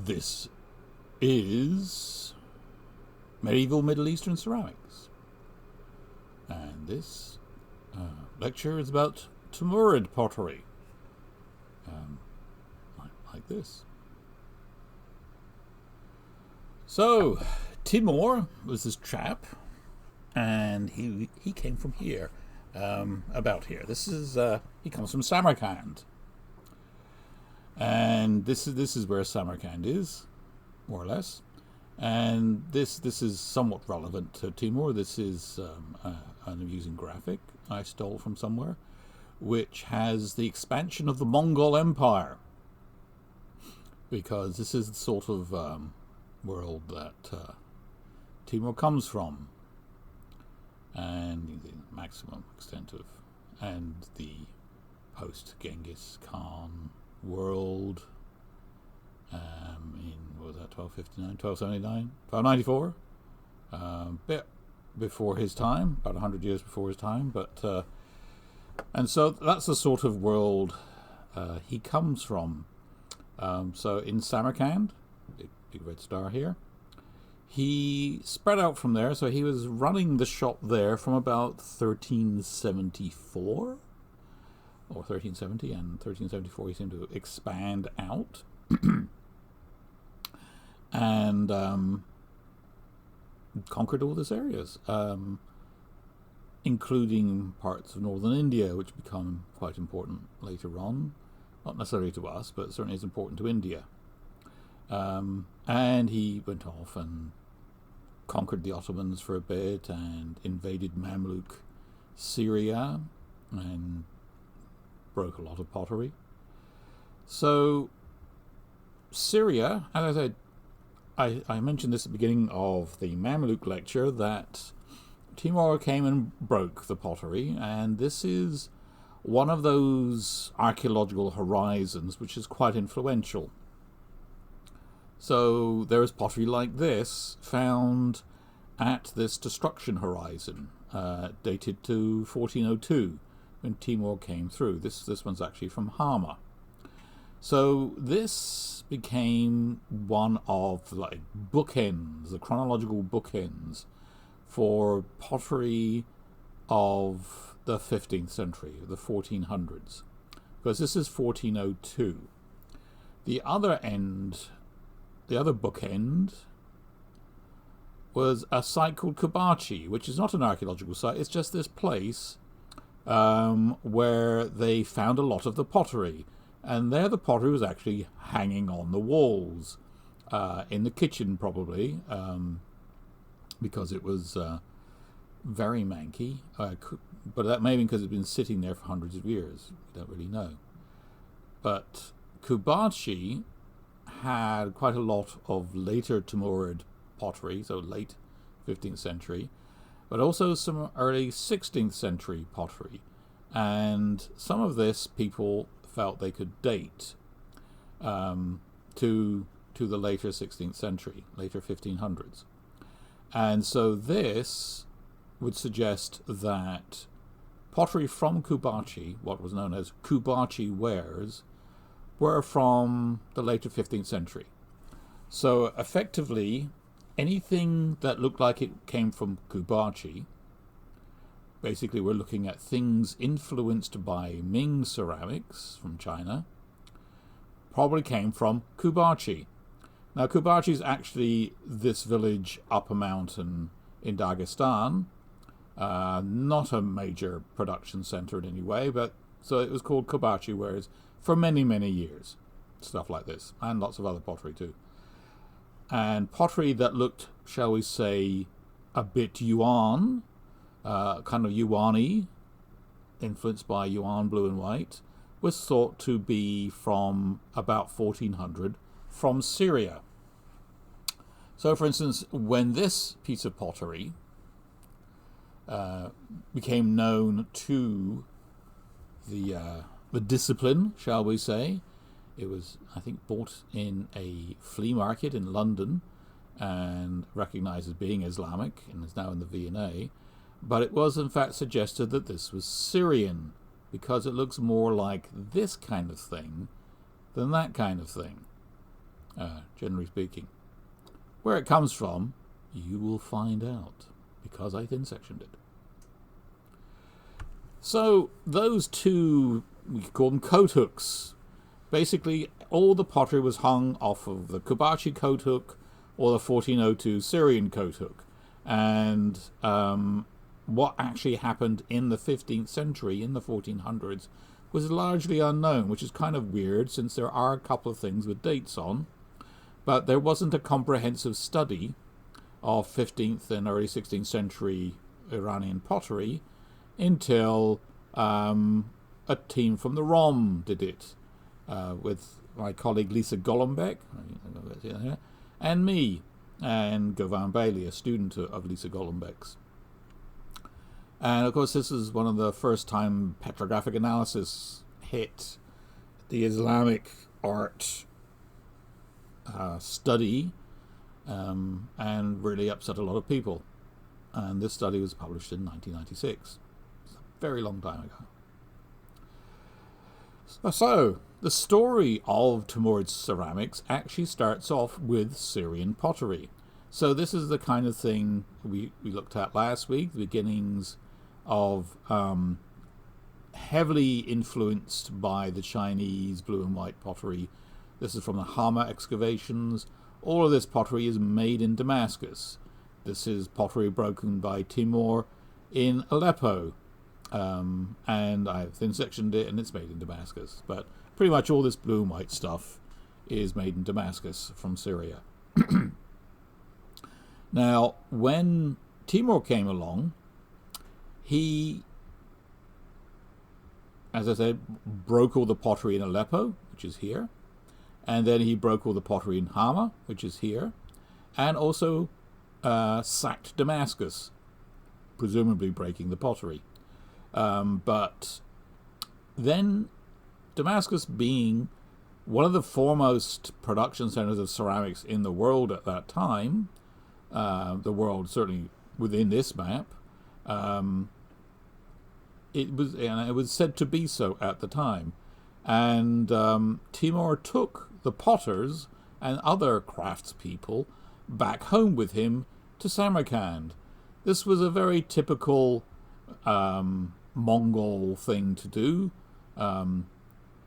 This is Medieval Middle Eastern Ceramics. And this lecture is about Timurid pottery. Like this. So, Timur was this chap, and he came from here, about here. This is he comes from Samarkand, and this is where Samarkand is, more or less. And this is somewhat relevant to Timur. This is an amusing graphic I stole from somewhere, which has the expansion of the Mongol Empire, because this is the sort of world that Timur comes from, and the maximum extent of, and the post-Genghis Khan world in, what was that, 1259, 1279, 1294, bit before his time, about 100 years before his time, but and so that's the sort of world he comes from. So in Samarkand, big red star here, he spread out from there. So he was running the shop there from about 1374 or 1370, and 1374 he seemed to expand out and conquered all these areas, including parts of northern India, which become quite important later on. Not necessarily to us, but certainly is important to India. And he went off and conquered the Ottomans for a bit and invaded Mamluk Syria and broke a lot of pottery. So Syria, as I said, I mentioned this at the beginning of the Mamluk lecture, that Timur came and broke the pottery, and this is one of those archaeological horizons which is quite influential. So there is pottery like this found at this destruction horizon, dated to 1402, when Timur came through. This one's actually from Hama. So this became one of the bookends, the chronological bookends for pottery of the 15th century, the 1400s, because this is 1402. The other bookend was a site called Kubachi, which is not an archaeological site. It's just this place where they found a lot of the pottery, and there the pottery was actually hanging on the walls, in the kitchen probably, because it was very manky, but that may be because it's been sitting there for hundreds of years. We don't really know. But Kubachi had quite a lot of later Timurid pottery, so late 15th century, but also some early 16th century pottery. And some of this people felt they could date to the later 16th century, later 1500s. And so this would suggest that pottery from Kubachi, what was known as Kubachi wares, were from the later 15th century. So effectively, anything that looked like it came from Kubachi, basically we're looking at things influenced by Ming ceramics from China, probably came from Kubachi. Now Kubachi is actually this village up a mountain in Dagestan, not a major production center in any way, but so it was called Kubachi wares for many, many years. Stuff like this, and lots of other pottery too. And pottery that looked, shall we say, a bit Yuan, kind of Yuan-y, influenced by Yuan blue and white, was thought to be from about 1400 from Syria. So, for instance, when this piece of pottery became known to the discipline, shall we say, it was, I think, bought in a flea market in London and recognized as being Islamic and is now in the V&A. But it was, in fact, suggested that this was Syrian, because it looks more like this kind of thing than that kind of thing. generally speaking. Where it comes from, you will find out, because I thin sectioned it. So those two, we call them coat hooks. Basically, all the pottery was hung off of the Kubachi coat hook or the 1402 Syrian coat hook. And what actually happened in the 15th century, in the 1400s, was largely unknown, which is kind of weird since there are a couple of things with dates on. But there wasn't a comprehensive study of 15th and early 16th century Iranian pottery until a team from the ROM did it, with my colleague Lisa Golombek and me, and Govan Bailey, a student of Lisa Golombek's. And of course, this is one of the first time petrographic analysis hit the Islamic art study, and really upset a lot of people. And this study was published in 1996. It's a very long time ago. So the story of Timurids ceramics actually starts off with Syrian pottery. So this is the kind of thing we looked at last week, the beginnings of heavily influenced by the Chinese blue and white pottery. This is from the Hama excavations. All of this pottery is made in Damascus. This is pottery broken by Timur in Aleppo. And I've thin sectioned it and it's made in Damascus. But pretty much all this blue and white stuff is made in Damascus from Syria. Now, when Timur came along, he, as I said, broke all the pottery in Aleppo, which is here. And then he broke all the pottery in Hama, which is here. And also sacked Damascus, presumably breaking the pottery. But then Damascus, being one of the foremost production centers of ceramics in the world at that time, the world certainly within this map, it was said to be so at the time. And Timur took the potters and other craftspeople back home with him to Samarkand. This was a very typical Mongol thing to do.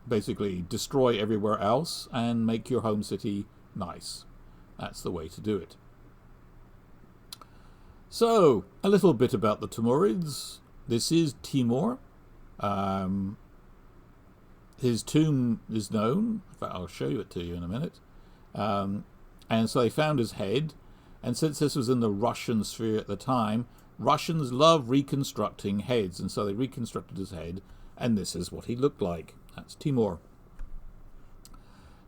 Basically destroy everywhere else and make your home city nice. That's the way to do it. So, a little bit about the Timurids. This is Timur. His tomb is known. In fact, I'll show it to you in a minute. And so they found his head. And since this was in the Russian sphere at the time, Russians love reconstructing heads. And so they reconstructed his head. And this is what he looked like. That's Timur.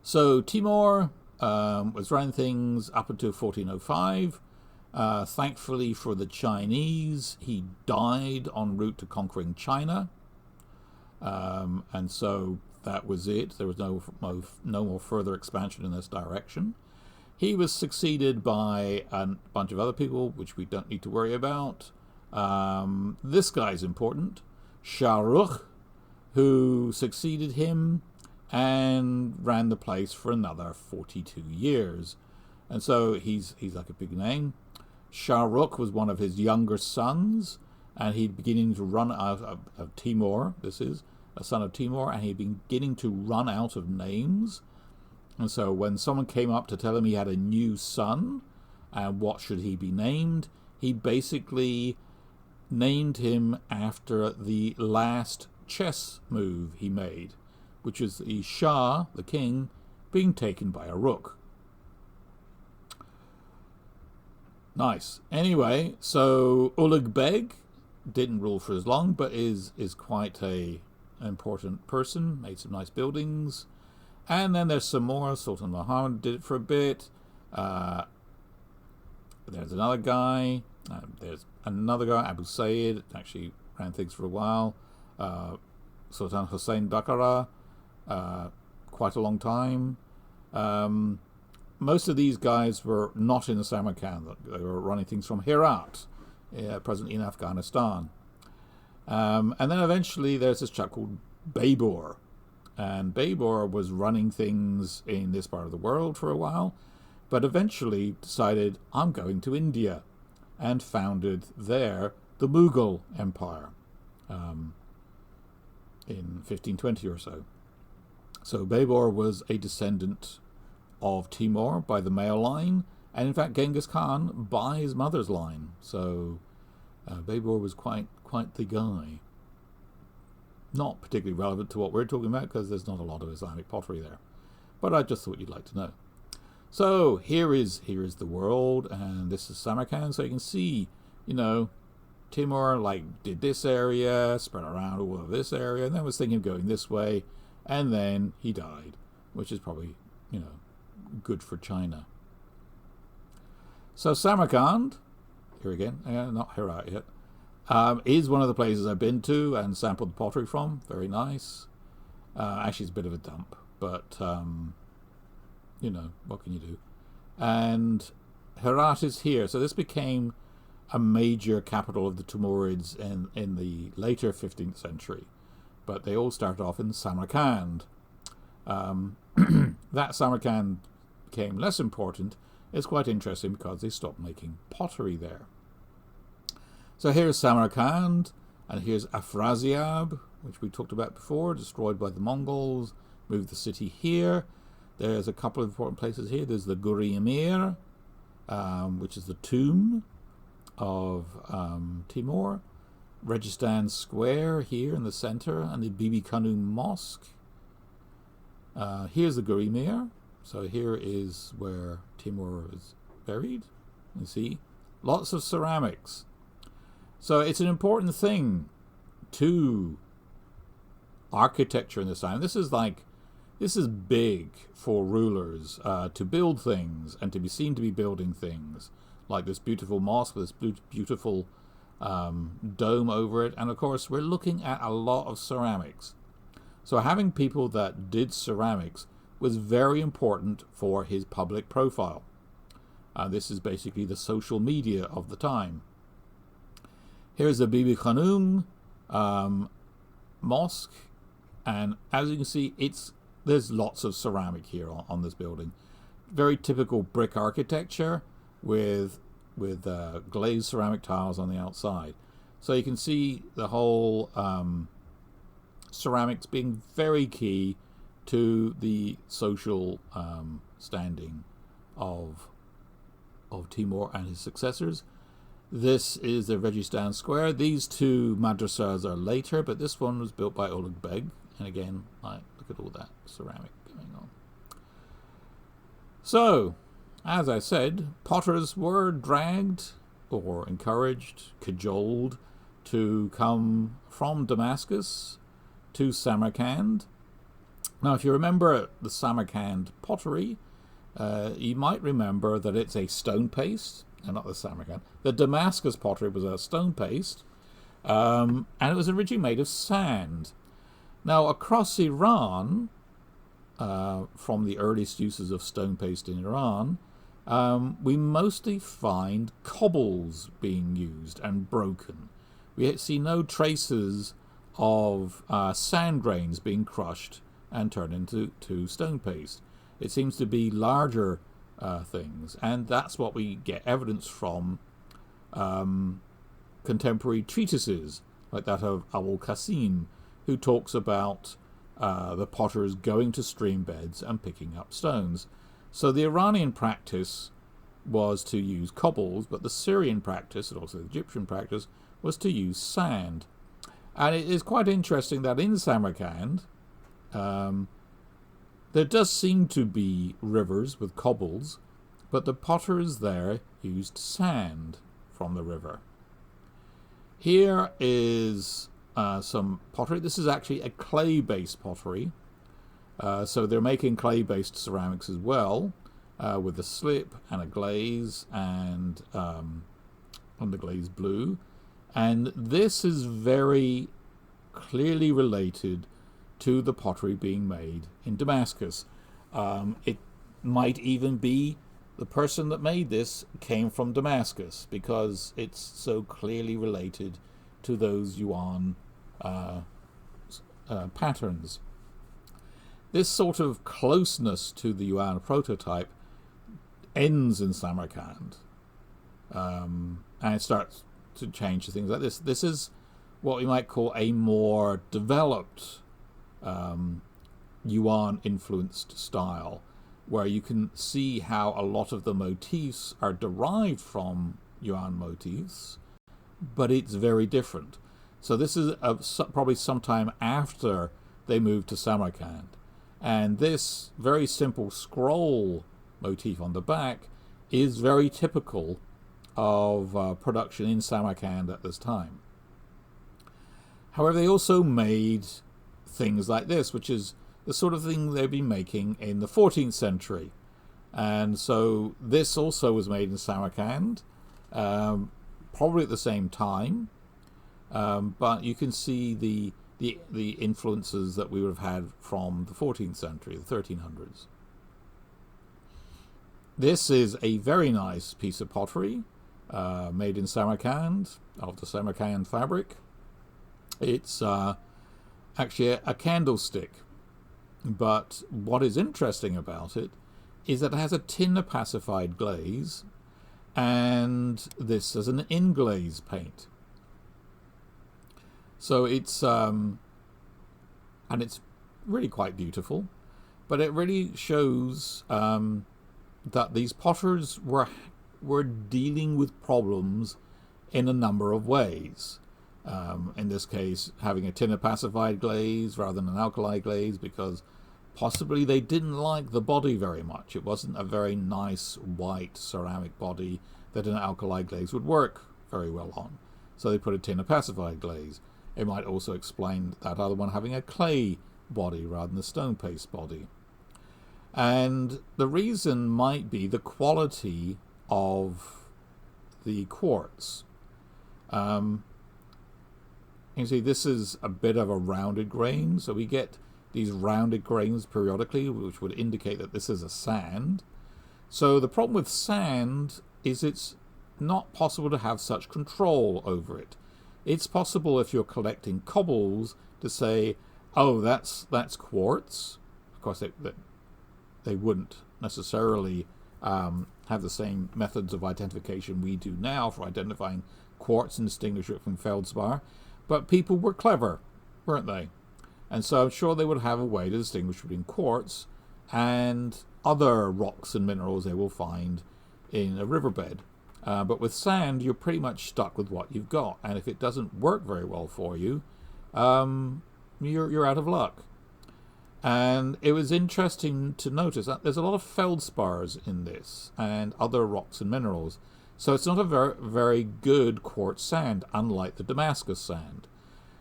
So Timur was running things up until 1405. Thankfully for the Chinese, he died en route to conquering China. And so that was it. There was no more further expansion in this direction. He was succeeded by a bunch of other people, which we don't need to worry about. This guy's important, Shah Rukh, who succeeded him and ran the place for another 42 years. And so he's like a big name. Shah Rukh was one of his younger sons, and he'd beginning to run out of Timur. This is a son of Timur, and he'd been beginning to run out of names. And so when someone came up to tell him he had a new son, and what should he be named, he basically named him after the last chess move he made, which is the Shah, the king, being taken by a rook. Nice. Anyway, so Ulugh Beg didn't rule for as long, but is quite an important person, made some nice buildings. And then there's some more. Sultan Muhammad did it for a bit. There's another guy. There's another guy, Abu Sayyid, actually ran things for a while. Sultan Hussein Bakara, quite a long time. Most of these guys were not in Samarkand. They were running things from Herat, presently in Afghanistan. And then eventually there's this chap called Babur. And Babur was running things in this part of the world for a while, but eventually decided, I'm going to India, and founded there the Mughal Empire in 1520 or so. So Babur was a descendant of Timur by the male line, and in fact Genghis Khan by his mother's line. So Babur was quite the guy. Not particularly relevant to what we're talking about because there's not a lot of Islamic pottery there, but I just thought you'd like to know. So here is the world, and this is Samarkand. So you can see, Timur did this area, spread around all of this area, and then was thinking of going this way, and then he died, which is probably good for China. So Samarkand, here again, not Herat yet, is one of the places I've been to and sampled the pottery from. Very nice. Actually, it's a bit of a dump, but what can you do? And Herat is here. So this became a major capital of the Timurids in the later 15th century. But they all started off in Samarkand. That Samarkand became less important. It's quite interesting because they stopped making pottery there. So here's Samarkand, and here's Afrasiab, which we talked about before, destroyed by the Mongols, moved the city here. There's a couple of important places here. There's the Guri Emir, which is the tomb of Timur. Registan Square here in the center, and the Bibi Khanum Mosque. Here's the Guri Emir. So here is where Timur is buried. You see, lots of ceramics. So it's an important thing to architecture in this time. This is big for rulers to build things and to be seen to be building things, like this beautiful mosque with this beautiful dome over it. And of course, we're looking at a lot of ceramics. So having people that did ceramics was very important for his public profile. This is basically the social media of the time. Here's the Bibi Khanum mosque, and as you can see, there's lots of ceramic here on this building. Very typical brick architecture with glazed ceramic tiles on the outside. So you can see the whole ceramics being very key to the social standing of Timur and his successors. This is the Registan Square. These two madrasas are later, but this one was built by Oleg Beg. And again, look at all that ceramic going on. So, as I said, potters were dragged or encouraged, cajoled to come from Damascus to Samarkand. Now, if you remember the Samarkand pottery, you might remember that it's a stone paste. And not the Samarkand. The Damascus pottery was a stone paste, and it was originally made of sand. Now, across Iran, from the earliest uses of stone paste in Iran, we mostly find cobbles being used and broken. We see no traces of sand grains being crushed and turned into stone paste. It seems to be larger things, and that's what we get evidence from contemporary treatises like that of Abul Qasim, who talks about the potters going to stream beds and picking up stones. So the Iranian practice was to use cobbles, but the Syrian practice, and also the Egyptian practice, was to use sand. And it is quite interesting that in Samarkand there does seem to be rivers with cobbles, but the potters there used sand from the river. Here is some pottery. This is actually a clay-based pottery. So they're making clay-based ceramics as well, with a slip and a glaze and underglazed blue. And this is very clearly related to the pottery being made in Damascus. It might even be the person that made this came from Damascus, because it's so clearly related to those Yuan patterns. this sort of closeness to the Yuan prototype ends in Samarkand, and it starts to change to things like this. This is what we might call a more developed Yuan-influenced style, where you can see how a lot of the motifs are derived from Yuan motifs, but it's very different. So this is probably sometime after they moved to Samarkand. And this very simple scroll motif on the back is very typical of production in Samarkand at this time. However, they also made things like this, which is the sort of thing they've been making in the 14th century. And so this also was made in Samarkand, probably at the same time, but you can see the influences that we would have had from the 14th century, the 1300s. This is a very nice piece of pottery made in Samarkand, of the Samarkand fabric. It's actually a candlestick, but what is interesting about it is that it has a tin opacified glaze, and this is an inglaze paint. So it's and it's really quite beautiful, but it really shows that these potters were dealing with problems in a number of ways. In this case, having a tin opacified glaze rather than an alkali glaze, because possibly they didn't like the body very much. It wasn't a very nice white ceramic body that an alkali glaze would work very well on. So they put a tin opacified glaze. It might also explain that other one having a clay body rather than a stone paste body. And the reason might be the quality of the quartz. You see, this is a bit of a rounded grain, so we get these rounded grains periodically, which would indicate that this is a sand. So the problem with sand is it's not possible to have such control over it. It's possible if you're collecting cobbles to say, oh, that's quartz. Of course, they wouldn't necessarily have the same methods of identification we do now for identifying quartz and distinguish it from feldspar. But people were clever, weren't they? And so I'm sure they would have a way to distinguish between quartz and other rocks and minerals they will find in a riverbed. But with sand, you're pretty much stuck with what you've got. And if it doesn't work very well for you, you're out of luck. And it was interesting to notice that there's a lot of feldspars in this and other rocks and minerals. So it's not a very, very good quartz sand, unlike the Damascus sand.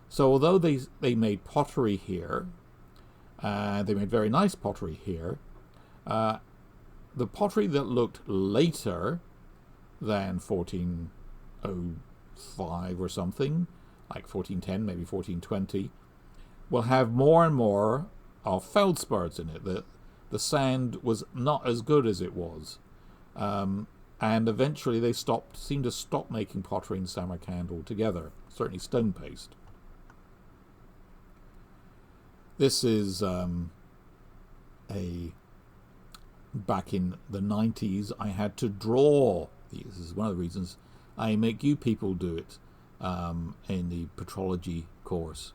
So although they made pottery here, they made very nice pottery here, the pottery that looked later than 1405 or something, like 1410, maybe 1420, will have more and more of feldspars in it. The sand was not as good as it was. And eventually they seemed to stop making pottery in Samarkand altogether, certainly stone paste. This is back in the 90s, I had to draw these. This is one of the reasons I make you people do it in the petrology course.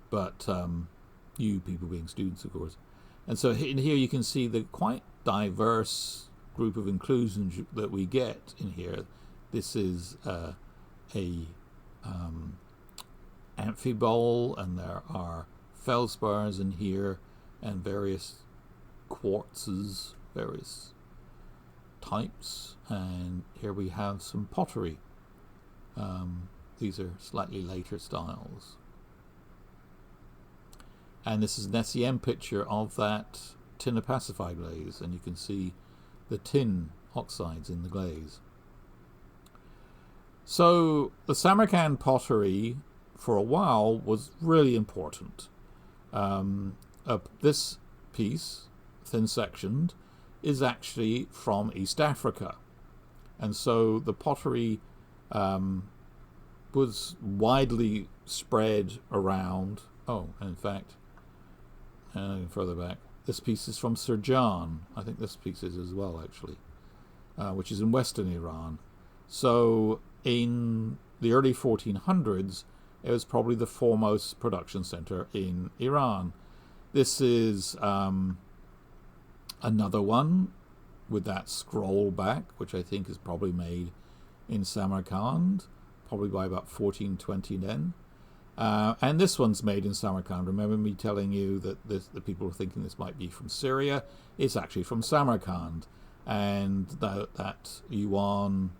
But you people being students, of course. And so in here you can see the quite diverse group of inclusions that we get in here. This is a amphibole, and there are feldspars in here, and various quartzes, various types, and here we have some pottery. These are slightly later styles. And this is an SEM picture of that tin opacified glaze, and you can see the tin oxides in the glaze. So the Samarkand pottery for a while was really important. This piece, thin sectioned, is actually from East Africa, and so the pottery was widely spread around. Oh, in fact, further back, This piece is from Sirjan. I think this piece is as well, actually, which is in western Iran. So in the early 1400s, it was probably the foremost production center in Iran. This is another one with that scroll back, which I think is probably made in Samarkand, probably by about 1420 then. And this one's made in Samarkand. Remember me telling you that the people were thinking this might be from Syria. It's actually from Samarkand. And that Yuan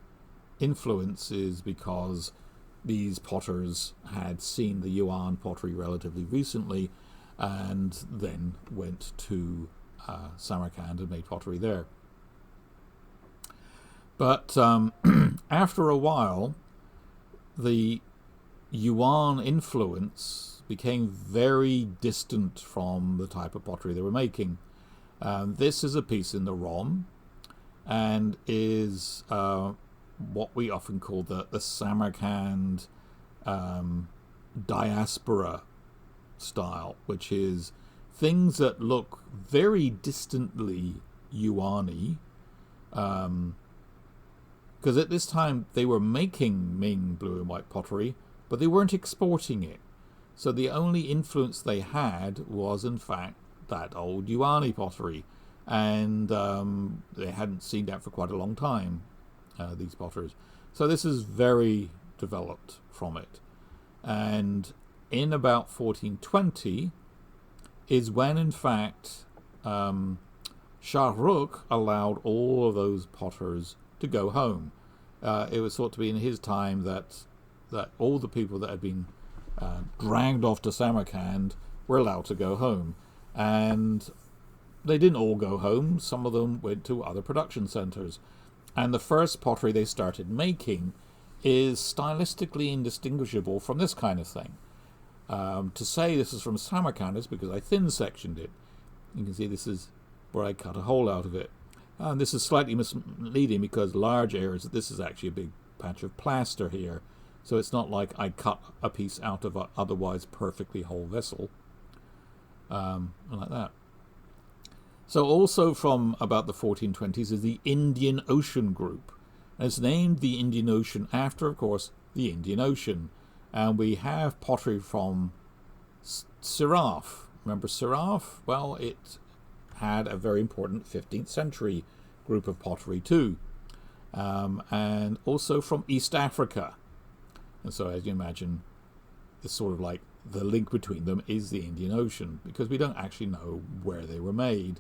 influence is because these potters had seen the Yuan pottery relatively recently and then went to Samarkand and made pottery there. But after a while, the Yuan influence became very distant from the type of pottery they were making. This is a piece in the ROM and is what we often call the Samarkand diaspora style, which is things that look very distantly Yuan-y, because at this time they were making Ming blue and white pottery, but they weren't exporting it. So the only influence they had was, in fact, that old Yuan-y pottery, and they hadn't seen that for quite a long time, these potters. So this is very developed from it. And in about 1420 is when, in fact, Shah Rukh allowed all of those potters to go home. It was thought to be in his time that all the people that had been dragged off to Samarkand were allowed to go home. And they didn't all go home. Some of them went to other production centers. And the first pottery they started making is stylistically indistinguishable from this kind of thing. To say this is from Samarkand is because I thin-sectioned it. You can see this is where I cut a hole out of it. And this is slightly misleading because large areas, this is actually a big patch of plaster here. So it's not like I cut a piece out of an otherwise perfectly whole vessel. Like that. So also from about the 1420s is the Indian Ocean group. And it's named the Indian Ocean after, of course, the Indian Ocean. And we have pottery from Siraf. Remember Siraf? Well, it had a very important 15th century group of pottery too. And also from East Africa. And so, as you imagine, it's sort of like the link between them is the Indian Ocean, because we don't actually know where they were made.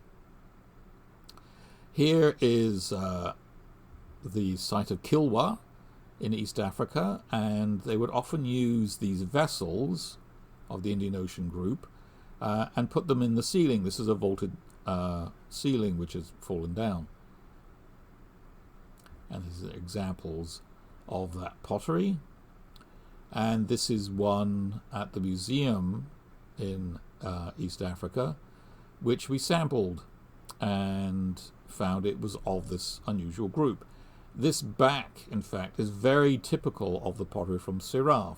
Here is the site of Kilwa in East Africa, and they would often use these vessels of the Indian Ocean group and put them in the ceiling. This is a vaulted ceiling which has fallen down. And these are examples of that pottery. And this is one at the museum in East Africa, which we sampled and found it was of this unusual group. This back, in fact, is very typical of the pottery from Siraf,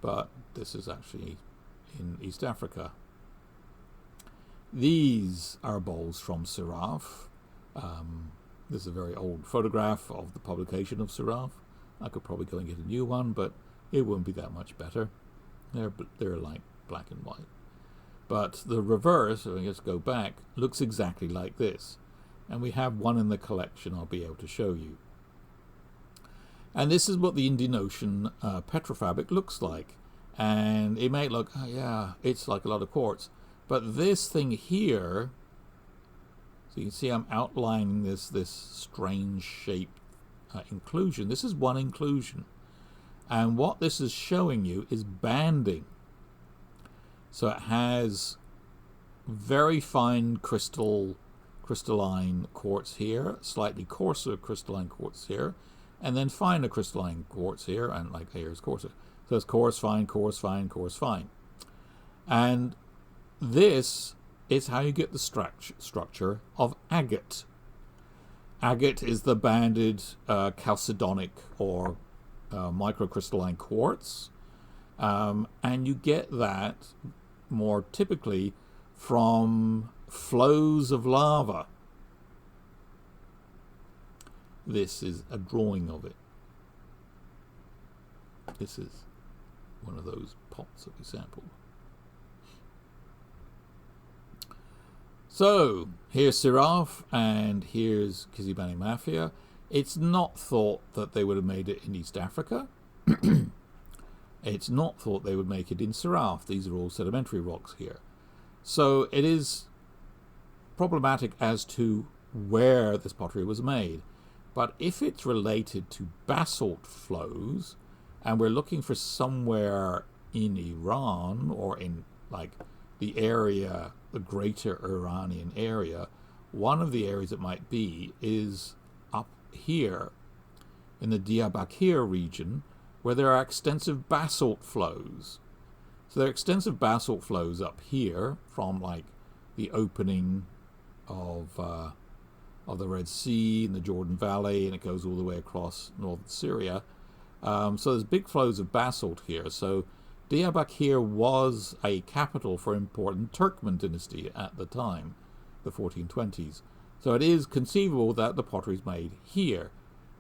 but this is actually in East Africa. These are bowls from Siraf. This is a very old photograph of the publication of Siraf. I could probably go and get a new one, but it wouldn't be that much better. They're like black and white. But the reverse, if I just go back, looks exactly like this. And we have one in the collection I'll be able to show you. And this is what the Indian Ocean Petrofabric looks like. And it may look, oh yeah, it's like a lot of quartz. But this thing here, so you can see I'm outlining this strange shaped inclusion. This is one inclusion. And what this is showing you is banding. So it has very fine crystalline quartz here, slightly coarser crystalline quartz here, and then finer crystalline quartz here, and like here's coarser. So it's coarse, fine, coarse, fine, coarse, fine. And this is how you get the structure of agate. Agate is the banded chalcedonic or microcrystalline quartz, and you get that more typically from flows of lava. This is a drawing of it. This is one of those pots that we sampled. So, here's Siraf, and here's Kizibani Mafia. It's not thought that they would have made it in East Africa. It's not thought they would make it in Siraf. These are all sedimentary rocks here. So, it is problematic as to where this pottery was made. But if it's related to basalt flows, and we're looking for somewhere in Iran, or in like the area, the greater Iranian area, one of the areas it might be is up here in the Diyarbakir region, where there are extensive basalt flows. So there are extensive basalt flows up here from like the opening of the Red Sea and the Jordan Valley, and it goes all the way across northern Syria. So there's big flows of basalt here. So Diyarbakir was a capital for important Turkmen dynasty at the time, the 1420s. So it is conceivable that the pottery is made here.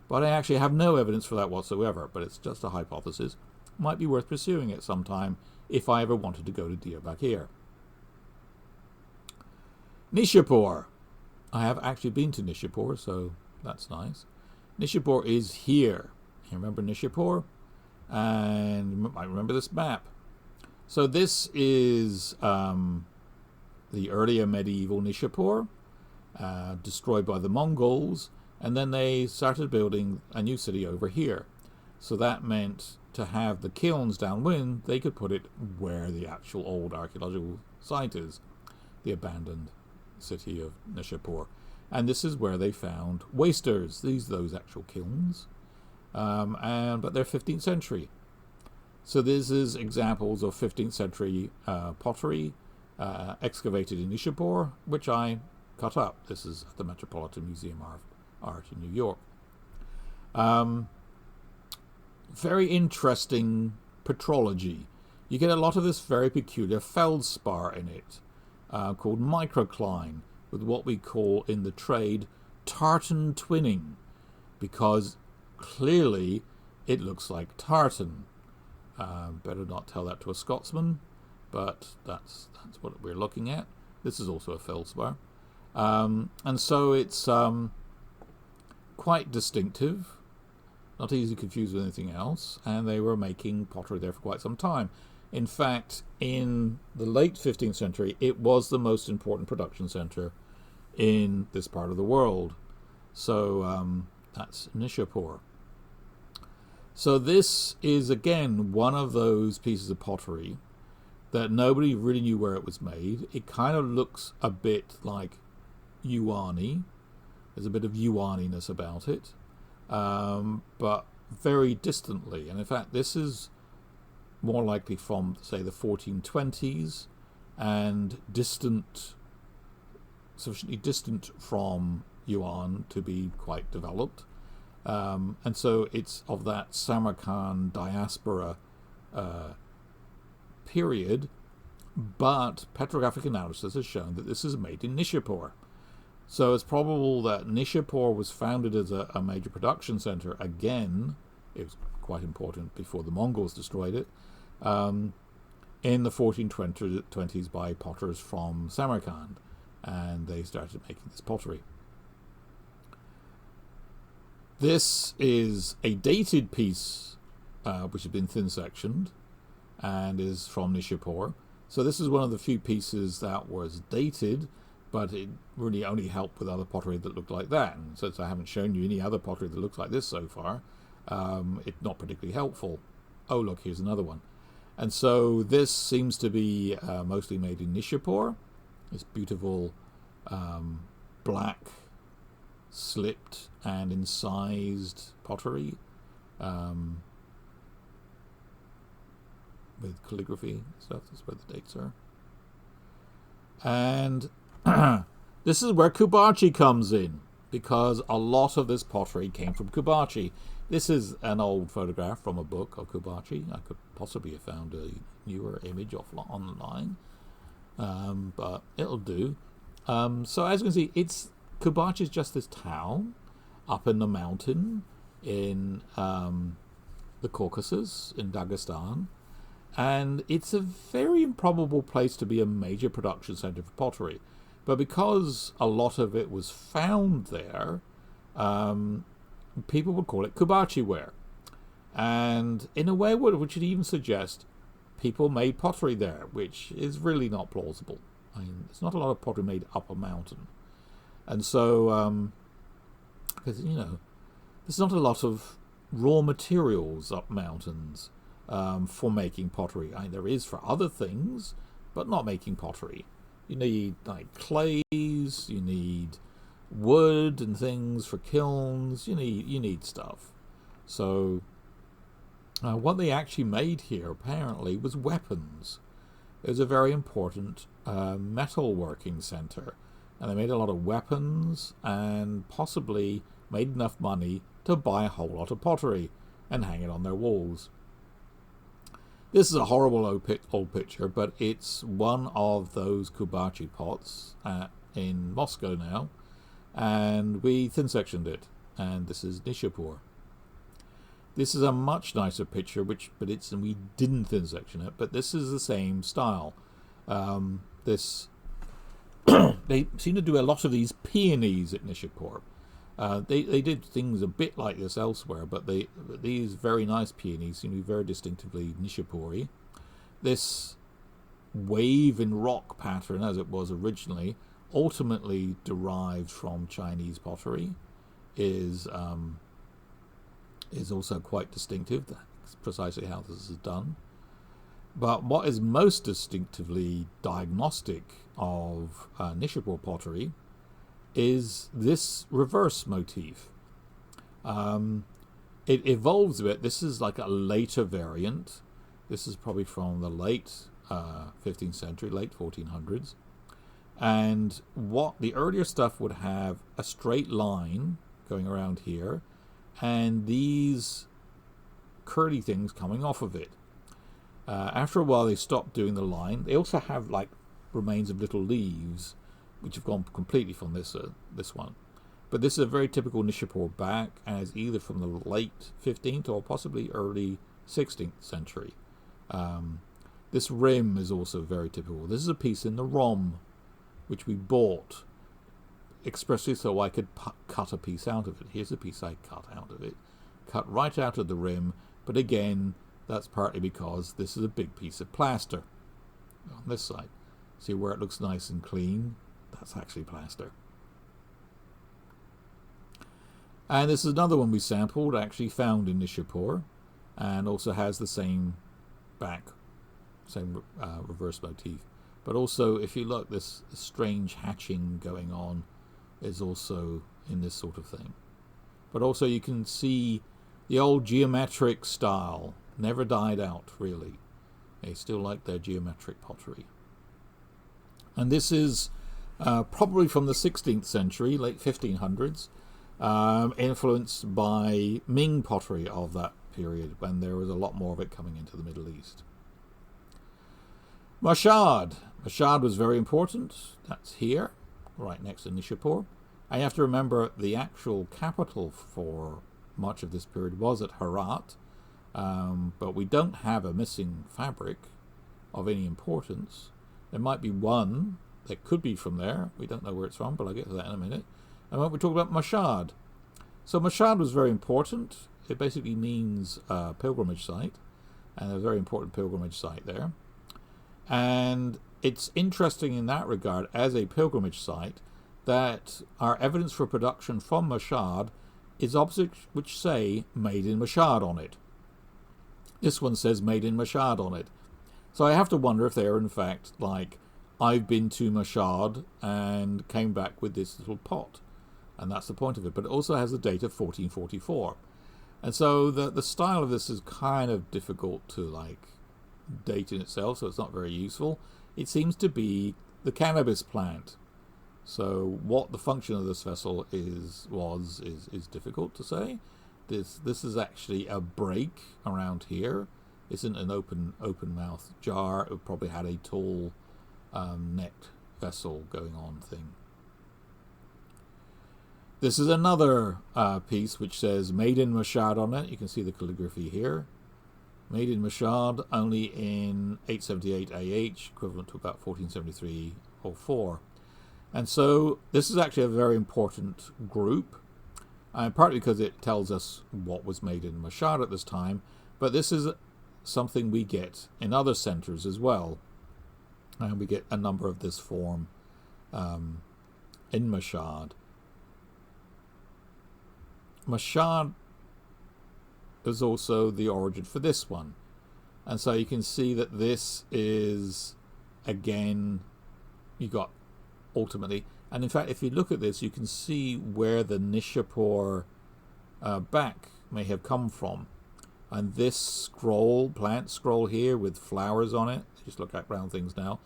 But I actually have no evidence for that whatsoever, but it's just a hypothesis. Might be worth pursuing it sometime if I ever wanted to go to Diyarbakir. Nishapur. I have actually been to Nishapur, so that's nice. Nishapur is here. You remember Nishapur? And I remember this map. So this is the earlier medieval Nishapur, destroyed by the Mongols, and then they started building a new city over here. So that meant to have the kilns downwind, they could put it where the actual old archaeological site is, the abandoned city of Nishapur. And this is where they found wasters, those actual kilns. But they're 15th century. So this is examples of 15th century pottery excavated in Nishapur, which I cut up. This is at the Metropolitan Museum of Art in New York. Very interesting petrology. You get a lot of this very peculiar feldspar in it, called microcline, with what we call in the trade tartan twinning, because clearly it looks like tartan. Better not tell that to a Scotsman, but that's what we're looking at. This is also a feldspar. And so it's quite distinctive, not easily confused with anything else, and they were making pottery there for quite some time. In fact, in the late 15th century, it was the most important production center in this part of the world. So that's Nishapur. So this is, again, one of those pieces of pottery that nobody really knew where it was made. It kind of looks a bit like Yuan-y. There's a bit of Yuan-iness about it, but very distantly. And in fact, this is more likely from, say, the 1420s, and sufficiently distant from Yuan to be quite developed. And so it's of that Samarkand diaspora period, but petrographic analysis has shown that this is made in Nishapur. So it's probable that Nishapur was founded as a major production center. Again, it was quite important before the Mongols destroyed it, in the 1420s by potters from Samarkand, and they started making this pottery. This is a dated piece which has been thin-sectioned and is from Nishapur. So this is one of the few pieces that was dated, but it really only helped with other pottery that looked like that. And since I haven't shown you any other pottery that looks like this so far, it's not particularly helpful. Oh, look, here's another one. And so this seems to be mostly made in Nishapur. This beautiful black slipped and incised pottery with calligraphy and stuff. That's where the dates are. And this is where Kubachi comes in, because a lot of this pottery came from Kubachi. This is an old photograph from a book of Kubachi. I could possibly have found a newer image online, but it'll do. So as you can see, Kubachi is just this town up in the mountain in the Caucasus in Dagestan, and it's a very improbable place to be a major production center for pottery. But because a lot of it was found there, people would call it Kubachi ware. And in a way, which would even suggest people made pottery there, which is really not plausible. I mean, there's not a lot of pottery made up a mountain. And so, because, there's not a lot of raw materials up mountains for making pottery. I mean, there is for other things, but not making pottery. You need like clays, you need wood and things for kilns, you need stuff. So what they actually made here apparently was weapons. It was a very important metalworking center, and they made a lot of weapons and possibly made enough money to buy a whole lot of pottery and hang it on their walls. This is a horrible old picture, but it's one of those Kubachi pots in Moscow now, and we thin sectioned it, and this is Nishapur. This is a much nicer picture, and we didn't thin section it, but this is the same style. They seem to do a lot of these peonies at Nishapur. They did things a bit like this elsewhere, but these very nice peonies seem to be very distinctively Nishapuri. This wave in rock pattern, as it was originally, ultimately derived from Chinese pottery, is also quite distinctive. That's precisely how this is done. But what is most distinctively diagnostic of Nishapur pottery is this reverse motif. It evolves a bit. This is like a later variant. This is probably from the late 15th century, late 1400s. And what the earlier stuff would have a straight line going around here, and these curly things coming off of it. After a while, they stopped doing the line. They also have like remains of little leaves, which have gone completely from this one. But this is a very typical Nishapur back, and is either from the late 15th or possibly early 16th century. This rim is also very typical. This is a piece in the ROM, which we bought expressly so I could cut a piece out of it. Here's a piece I cut out of it. Cut right out of the rim, but again, that's partly because this is a big piece of plaster on this side. See where it looks nice and clean? That's actually plaster. And this is another one we sampled, actually found in Nishapur, and also has the same back, same reverse motif. But also, if you look, this strange hatching going on is also in this sort of thing. But also you can see the old geometric style never died out, really. They still like their geometric pottery. And this is probably from the 16th century, late 1500s, influenced by Ming pottery of that period, when there was a lot more of it coming into the Middle East. Mashhad. Mashhad was very important. That's here, right next to Nishapur. I have to remember the actual capital for much of this period was at Herat, but we don't have a missing fabric of any importance. There might be one that could be from there. We don't know where it's from, but I'll get to that in a minute. And when we talk about Mashhad. So Mashhad was very important. It basically means pilgrimage site, and a very important pilgrimage site there. And it's interesting in that regard, as a pilgrimage site, that our evidence for production from Mashhad is objects which say made in Mashhad on it. This one says made in Mashhad on it. So I have to wonder if they're in fact like, I've been to Mashhad and came back with this little pot. And that's the point of it. But it also has the date of 1444. And so the style of this is kind of difficult to like date in itself, so it's not very useful. It seems to be the cannabis plant. So what the function of this vessel is difficult to say. This is actually a break around here. Isn't an open mouth jar. It probably had a tall necked vessel going on thing. This is another piece which says made in Mashhad on it. You can see the calligraphy here. Made in Mashhad, only in 878 AH, equivalent to about 1473 or 4. And so this is actually a very important group, partly because it tells us what was made in Mashhad at this time, but this is something we get in other centres as well. And we get a number of this form in Mashhad. Mashhad is also the origin for this one. And so you can see that this is, again, you got ultimately, and in fact if you look at this you can see where the Nishapur back may have come from. And this scroll, plant scroll here with flowers on it, just look at round things now,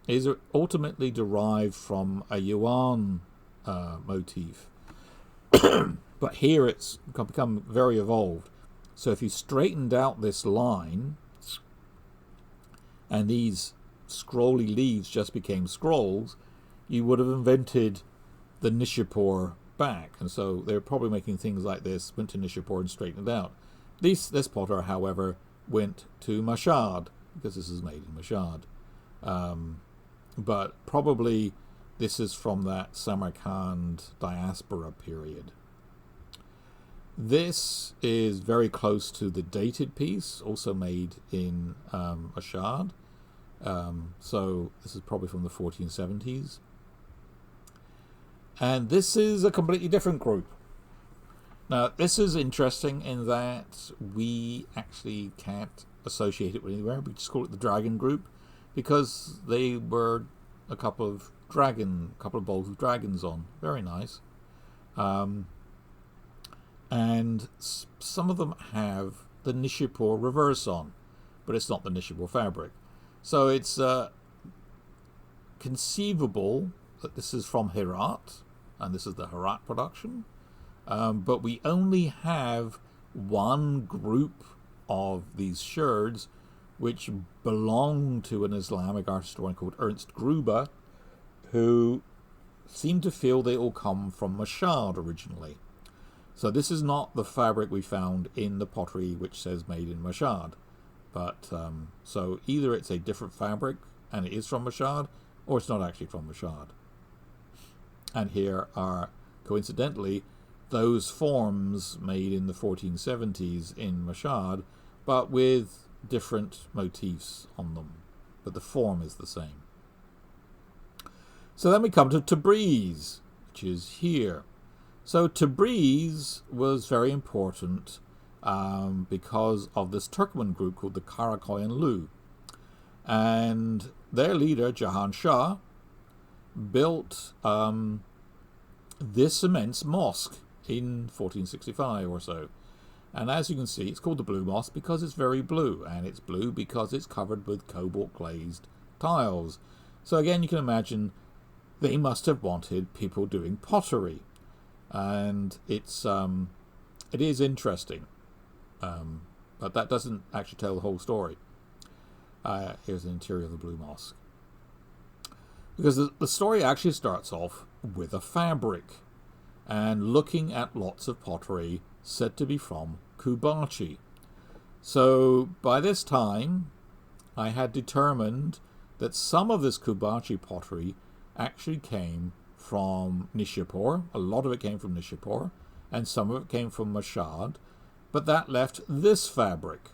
is ultimately derived from a Yuan motif. But here it's become very evolved. So if you straightened out this line and these scrolly leaves just became scrolls, you would have invented the Nishapur back. And so they're probably making things like this, went to Nishapur and straightened it out. This potter, however, went to Mashhad, because this is made in Mashhad. But probably this is from that Samarkand diaspora period. This is very close to the dated piece, also made in Mashhad. So this is probably from the 1470s. And this is a completely different group. Now, this is interesting in that we actually can't associate it with anywhere. We just call it the dragon group, because they were a couple of bowls with dragons on. Very nice. And some of them have the Nishapur reverse on, but it's not the Nishapur fabric. So it's conceivable that this is from Herat, and this is the Herat production. But we only have one group of these sherds which belong to an Islamic art historian called Ernst Gruber, who seem to feel they all come from Mashhad originally. So this is not the fabric we found in the pottery which says made in Mashhad. But so either it's a different fabric and it is from Mashhad, or it's not actually from Mashhad. And here are, coincidentally, those forms made in the 1470s in Mashhad, but with different motifs on them. But the form is the same. So then we come to Tabriz, which is here. So Tabriz was very important because of this Turkmen group called the Karakoyunlu. And their leader, Jahan Shah, built this immense mosque in 1465 or so. And as you can see, it's called the Blue Mosque because it's very blue, and it's blue because it's covered with cobalt glazed tiles. So again, you can imagine they must have wanted people doing pottery. And it is interesting, but that doesn't actually tell the whole story. Here's the interior of the Blue Mosque. Because the story actually starts off with a fabric and looking at lots of pottery said to be from Kubachi. So by this time, I had determined that some of this Kubachi pottery actually came from Nishapur. A lot of it came from Nishapur, and some of it came from Mashhad, but that left this fabric.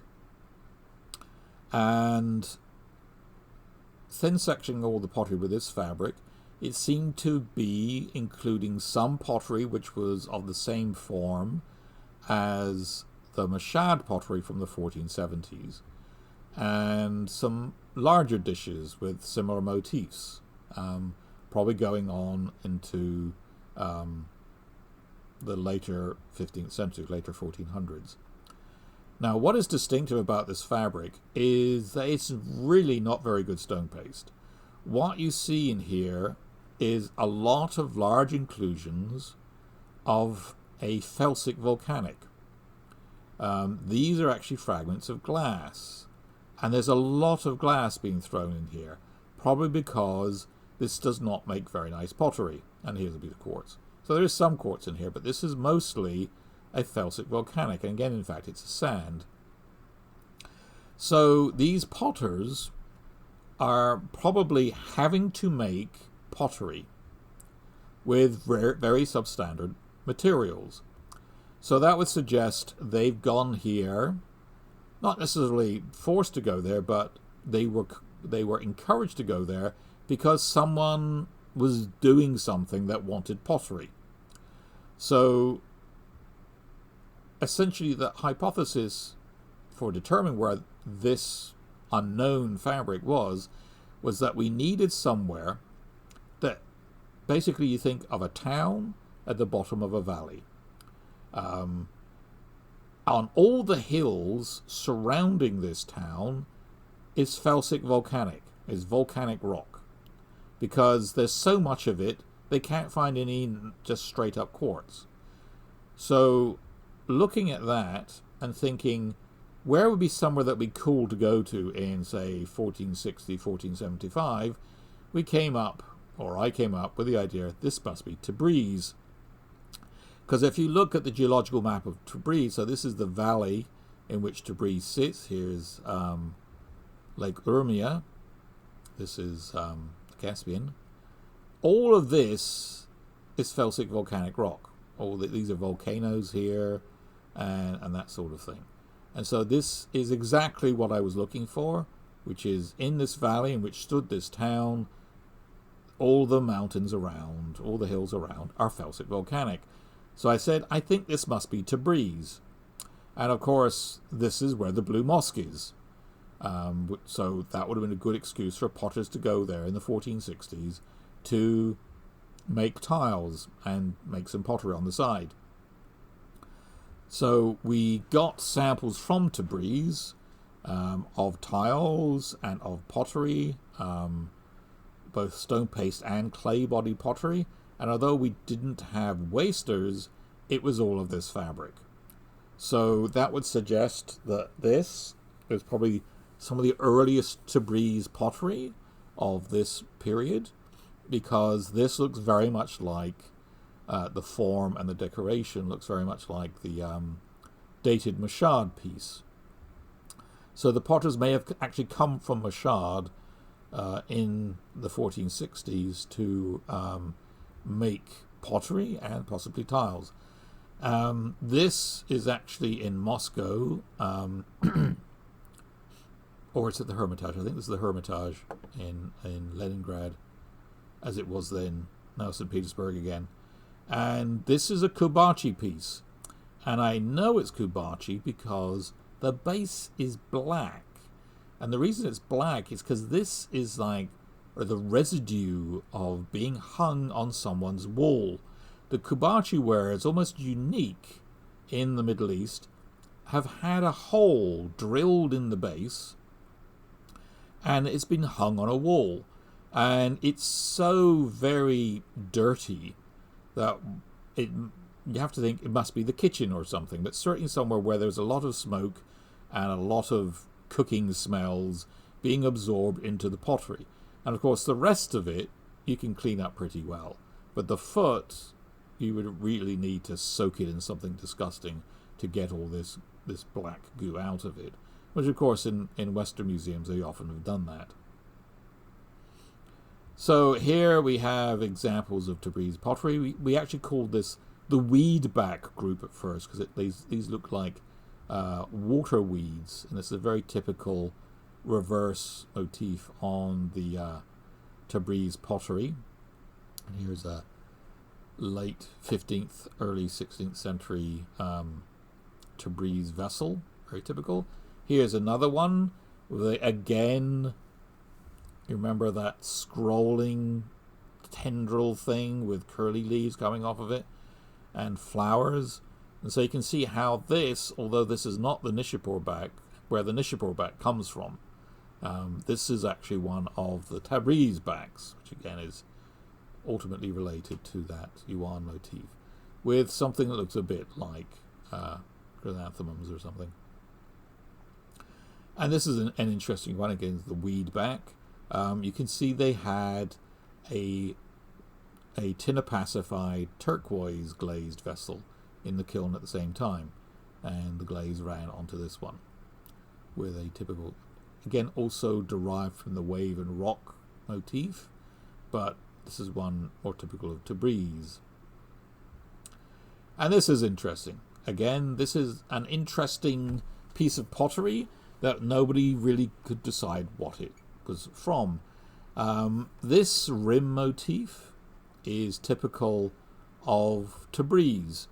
And thin sectioning all the pottery with this fabric, it seemed to be including some pottery which was of the same form as the Mashhad pottery from the 1470s, and some larger dishes with similar motifs, probably going on into the later 15th century, later 1400s. Now, what is distinctive about this fabric is that it's really not very good stone paste. What you see in here is a lot of large inclusions of a felsic volcanic. These are actually fragments of glass, and there's a lot of glass being thrown in here, probably because this does not make very nice pottery. And here's a bit of quartz. So there is some quartz in here, but this is mostly a felsic volcanic. And again, in fact, it's a sand. So these potters are probably having to make pottery with very substandard materials. So that would suggest they've gone here, not necessarily forced to go there, but they were encouraged to go there because someone was doing something that wanted pottery. So essentially the hypothesis for determining where this unknown fabric was that we needed somewhere that basically you think of a town at the bottom of a valley. On all the hills surrounding this town is felsic volcanic, is volcanic rock, because there's so much of it they can't find any just straight up quartz. So looking at that and thinking, where would be somewhere that would be cool to go to in, say, 1460, 1475, I came up with the idea, this must be Tabriz. Because if you look at the geological map of Tabriz, so this is the valley in which Tabriz sits. Here's Lake Urmia. This is the Caspian. All of this is felsic volcanic rock. These are volcanoes here and that sort of thing. And so this is exactly what I was looking for, which is in this valley in which stood this town, all the mountains around, all the hills around are felsic volcanic. So I said, I think this must be Tabriz. And of course, this is where the Blue Mosque is. So that would have been a good excuse for potters to go there in the 1460s to make tiles and make some pottery on the side. So we got samples from Tabriz of tiles and of pottery, both stone paste and clay body pottery. And although we didn't have wasters, it was all of this fabric. So that would suggest that this is probably some of the earliest Tabriz pottery of this period, because this looks very much like the form and the decoration looks very much like the dated Mashhad piece. So the potters may have actually come from Mashhad in the 1460s to make pottery and possibly tiles. This is actually in Moscow, or it's at the Hermitage. I think this is the Hermitage in Leningrad, as it was then, now St. Petersburg again. And this is a Kubachi piece. And I know it's Kubachi because the base is black. And the reason it's black is because this is like the residue of being hung on someone's wall. The Kubachi ware is almost unique in the Middle East, have had a hole drilled in the base, and it's been hung on a wall. And it's so very dirty that you have to think it must be the kitchen or something, but certainly somewhere where there's a lot of smoke and a lot of cooking smells being absorbed into the pottery. And of course the rest of it you can clean up pretty well, but the foot you would really need to soak it in something disgusting to get all this black goo out of it, which of course in Western museums they often have done that. So here we have examples of Tabriz pottery. We actually called this the weedback group at first, because these look like water weeds, and it's a very typical reverse motif on the Tabriz pottery. And here's a late 15th, early 16th century Tabriz vessel, very typical. Here's another one with again, you remember that scrolling tendril thing with curly leaves coming off of it and flowers. And so you can see how this, although this is not the Nishapur back, where the Nishapur back comes from, this is actually one of the Tabriz backs, which again is ultimately related to that Yuan motif, with something that looks a bit like chrysanthemums or something. And this is an interesting one, again, the weed back. You can see they had a tinner-pacified turquoise glazed vessel in the kiln at the same time, and the glaze ran onto this one with a typical, again also derived from the wave and rock motif, but this is one more typical of Tabriz. And this is interesting. Again, this is an interesting piece of pottery that nobody really could decide what it was from. This rim motif is typical of Tabriz.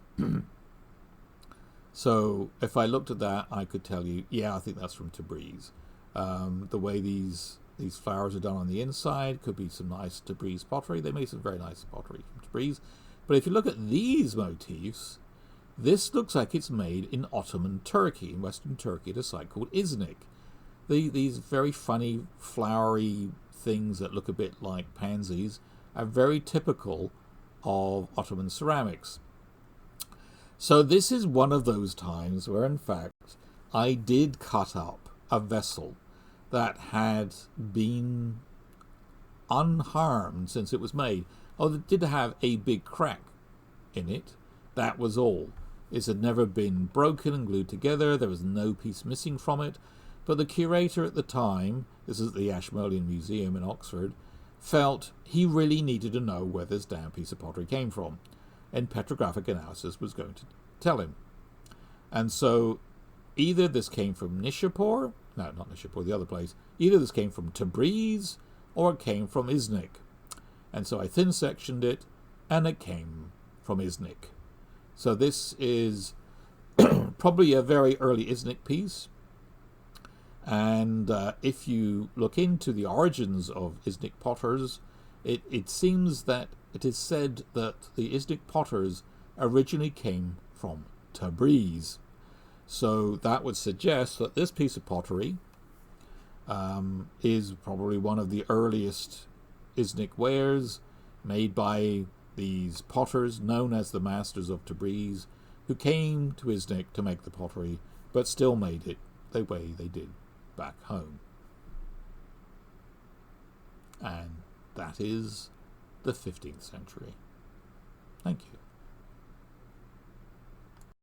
So if I looked at that, I could tell you, yeah, I think that's from Tabriz. The way these flowers are done on the inside could be some nice Tabriz pottery. They made some very nice pottery from Tabriz. But if you look at these motifs, this looks like it's made in Ottoman Turkey, in Western Turkey, at a site called Iznik. These very funny, flowery things that look a bit like pansies are very typical of Ottoman ceramics. So this is one of those times where, in fact, I did cut up a vessel that had been unharmed since it was made. Oh, it did have a big crack in it. That was all. It had never been broken and glued together. There was no piece missing from it. But the curator at the time, this is at the Ashmolean Museum in Oxford, felt he really needed to know where this damn piece of pottery came from. And petrographic analysis was going to tell him. And so either this came from Nishapur, no, not Nishapur, the other place, either this came from Tabriz or it came from Iznik. And so I thin sectioned it and it came from Iznik. So this is probably a very early Iznik piece. And if you look into the origins of Iznik potters, it seems that it is said that the Iznik potters originally came from Tabriz. So that would suggest that this piece of pottery is probably one of the earliest Iznik wares made by these potters known as the Masters of Tabriz, who came to Iznik to make the pottery, but still made it the way they did back home. And that is the 15th century. Thank you.